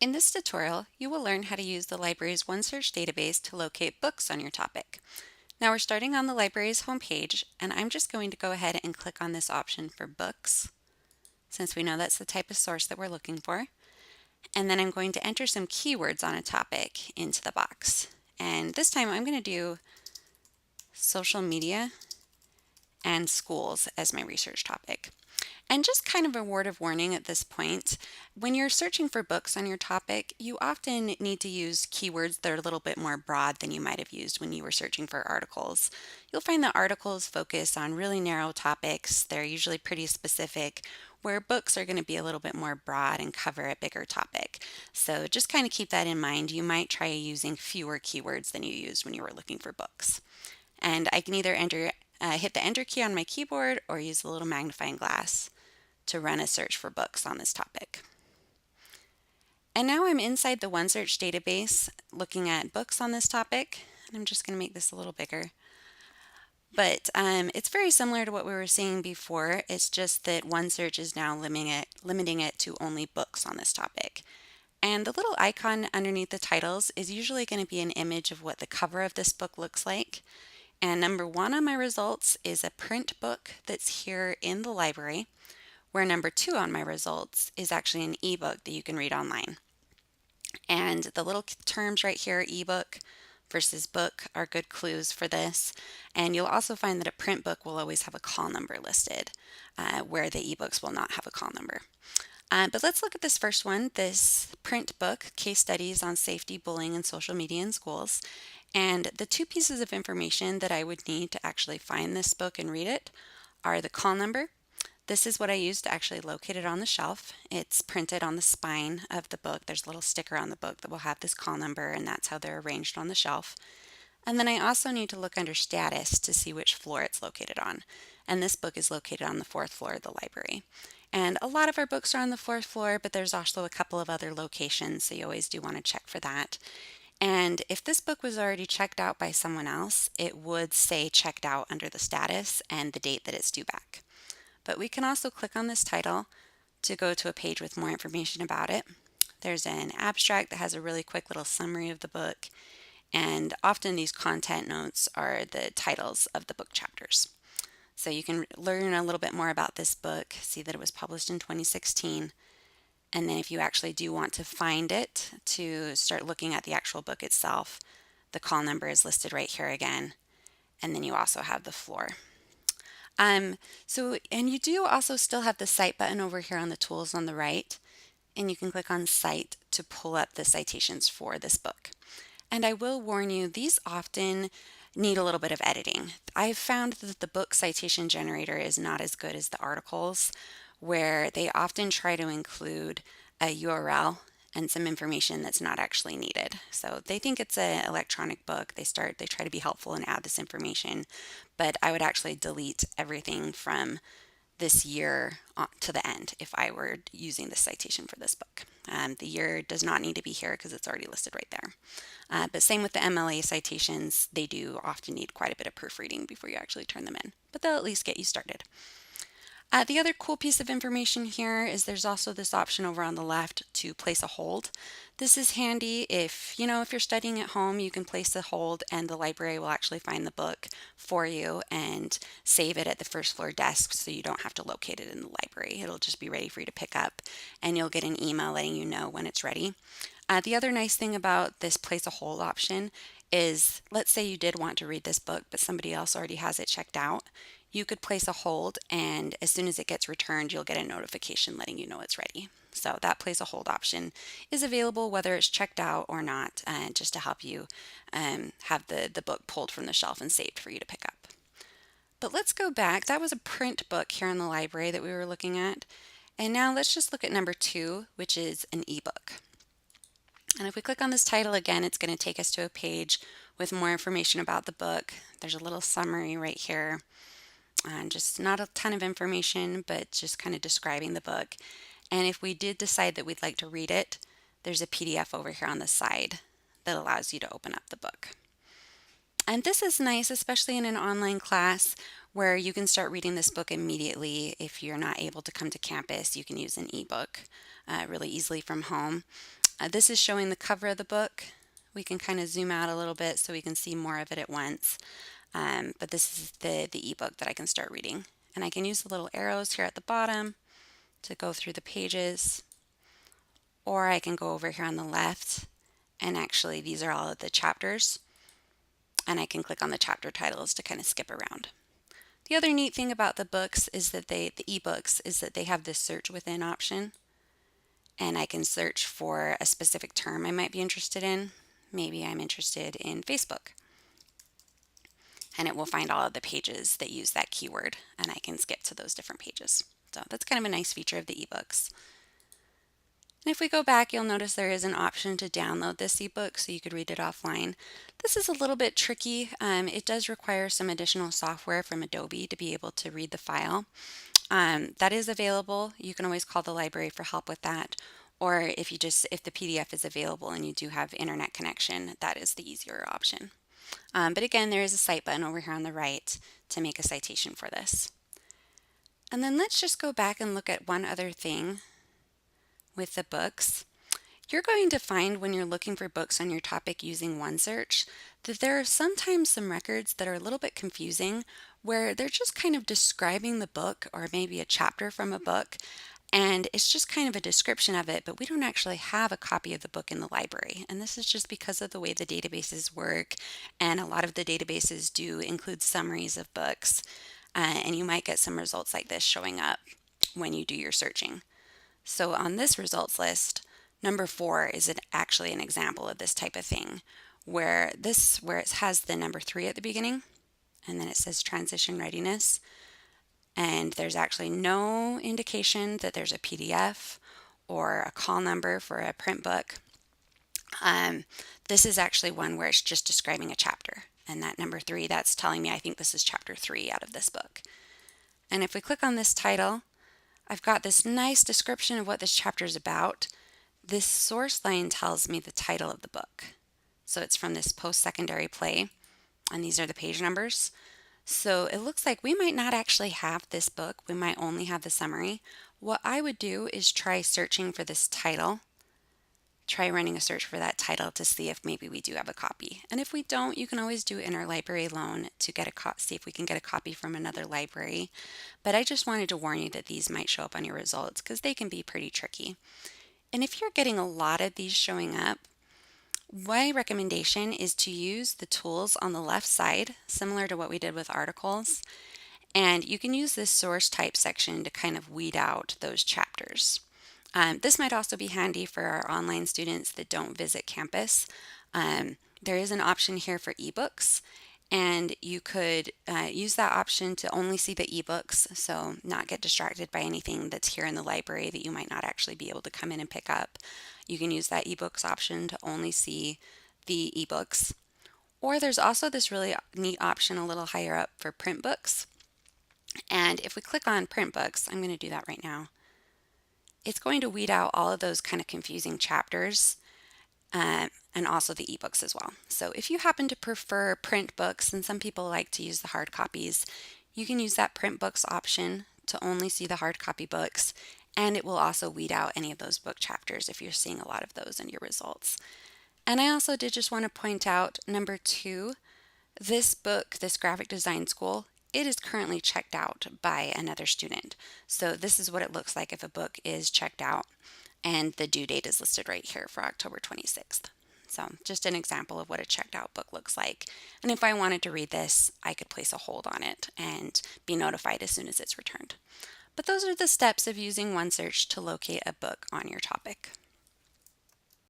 In this tutorial, you will learn how to use the library's OneSearch database to locate books on your topic. Now we're starting on the library's homepage, and I'm just going to go ahead and click on this option for books, since we know that's the type of source that we're looking for. And then I'm going to enter some keywords on a topic into the box. And this time I'm going to do social media and schools as my research topic. And just kind of a word of warning at this point, when you're searching for books on your topic, you often need to use keywords that are a little bit more broad than you might have used when you were searching for articles. You'll find that articles focus on really narrow topics. They're usually pretty specific, where books are going to be a little bit more broad and cover a bigger topic. So just kind of keep that in mind. You might try using fewer keywords than you used when you were looking for books. And I can either hit the enter key on my keyboard or use the little magnifying glass to run a search for books on this topic. And now I'm inside the OneSearch database looking at books on this topic. And I'm just going to make this a little bigger. But it's very similar to what we were seeing before. It's just that OneSearch is now limiting it to only books on this topic. And the little icon underneath the titles is usually going to be an image of what the cover of this book looks like. And number 1 on my results is a print book that's here in the library, where number 2 on my results is actually an ebook that you can read online. And the little terms right here, ebook versus book, are good clues for this. And you'll also find that a print book will always have a call number listed, where the ebooks will not have a call number. But let's look at this first one, this print book, Case Studies on Safety, Bullying, and Social Media in Schools. And the 2 pieces of information that I would need to actually find this book and read it are the call number. This is what I used to actually locate it on the shelf. It's printed on the spine of the book. There's a little sticker on the book that will have this call number, and that's how they're arranged on the shelf. And then I also need to look under status to see which floor it's located on. And this book is located on the 4th floor of the library. And a lot of our books are on the 4th floor, but there's also a couple of other locations, so you always do want to check for that. And if this book was already checked out by someone else, it would say checked out under the status and the date that it's due back. But we can also click on this title to go to a page with more information about it. There's an abstract that has a really quick little summary of the book, and often these content notes are the titles of the book chapters. So you can learn a little bit more about this book, see that it was published in 2016, and then if you actually do want to find it to start looking at the actual book itself, the call number is listed right here again, and then you also have the floor. And you do also still have the Cite button over here on the tools on the right, and you can click on Cite to pull up the citations for this book. And I will warn you, these often need a little bit of editing. I've found that the book citation generator is not as good as the articles, where they often try to include a URL and some information that's not actually needed. So they think it's an electronic book. They try to be helpful and add this information, but I would actually delete everything from this year to the end if I were using this citation for this book. The year does not need to be here because it's already listed right there. But same with the MLA citations, they do often need quite a bit of proofreading before you actually turn them in, but they'll at least get you started. The other cool piece of information here is there's also this option over on the left to place a hold. This is handy if you're studying at home, you can place a hold and the library will actually find the book for you and save it at the first floor desk so you don't have to locate it in the library. It'll just be ready for you to pick up and you'll get an email letting you know when it's ready. The other nice thing about this place a hold option is, let's say you did want to read this book but somebody else already has it checked out. You could place a hold, and as soon as it gets returned, you'll get a notification letting you know it's ready. So that place a hold option is available whether it's checked out or not, just to help you have the book pulled from the shelf and saved for you to pick up. But let's go back. That was a print book here in the library that we were looking at. And now let's just look at number 2, which is an ebook. And if we click on this title again, it's going to take us to a page with more information about the book. There's a little summary right here. Just not a ton of information, but just kind of describing the book. And if we did decide that we'd like to read it, there's a PDF over here on the side that allows you to open up the book. And this is nice, especially in an online class where you can start reading this book immediately. If you're not able to come to campus, you can use an ebook really easily from home. This is showing the cover of the book. We can kind of zoom out a little bit so we can see more of it at once. But this is the ebook that I can start reading. And I can use the little arrows here at the bottom to go through the pages, or I can go over here on the left, and actually these are all of the chapters, and I can click on the chapter titles to kind of skip around. The other neat thing about the books is that the ebooks is that they have this search within option, and I can search for a specific term I might be interested in. Maybe I'm interested in Facebook, and it will find all of the pages that use that keyword, and I can skip to those different pages. So that's kind of a nice feature of the ebooks. And if we go back, you'll notice there is an option to download this ebook so you could read it offline. This is a little bit tricky. It does require some additional software from Adobe to be able to read the file. That is available. You can always call the library for help with that. Or if the PDF is available and you do have internet connection, that is the easier option. But again, there is a cite button over here on the right to make a citation for this. And then let's just go back and look at one other thing with the books. You're going to find when you're looking for books on your topic using OneSearch that there are sometimes some records that are a little bit confusing where they're just kind of describing the book or maybe a chapter from a book, and it's just kind of a description of it, but we don't actually have a copy of the book in the library. And this is just because of the way the databases work, and a lot of the databases do include summaries of books, and you might get some results like this showing up when you do your searching. So on this results list, number 4 is actually an example of this type of thing, where it has the number 3 at the beginning, and then it says transition readiness, and there's actually no indication that there's a PDF or a call number for a print book. This is actually one where it's just describing a chapter, and that number 3, that's telling me I think this is chapter 3 out of this book. And if we click on this title, I've got this nice description of what this chapter is about. This source line tells me the title of the book. So it's from this post-secondary play, and these are the page numbers. So it looks like we might not actually have this book. We might only have the summary. What I would do is try searching for this title. Try running a search for that title to see if maybe we do have a copy. And if we don't, you can always do interlibrary loan to get see if we can get a copy from another library. But I just wanted to warn you that these might show up on your results because they can be pretty tricky. And if you're getting a lot of these showing up, my recommendation is to use the tools on the left side, similar to what we did with articles. And you can use this source type section to kind of weed out those chapters. This might also be handy for our online students that don't visit campus. There is an option here for ebooks, and you could use that option to only see the ebooks, so not get distracted by anything that's here in the library that you might not actually be able to come in and pick up. You can use that ebooks option to only see the ebooks. Or there's also this really neat option a little higher up for print books. And if we click on print books, I'm going to do that right now. It's going to weed out all of those kind of confusing chapters and also the ebooks as well. So if you happen to prefer print books, and some people like to use the hard copies, you can use that print books option to only see the hard copy books, and it will also weed out any of those book chapters if you're seeing a lot of those in your results. And I also did just want to point out number 2, this book, this graphic design school, it is currently checked out by another student. So this is what it looks like if a book is checked out, and the due date is listed right here for October 26th. So just an example of what a checked out book looks like. And if I wanted to read this, I could place a hold on it and be notified as soon as it's returned. But those are the steps of using OneSearch to locate a book on your topic.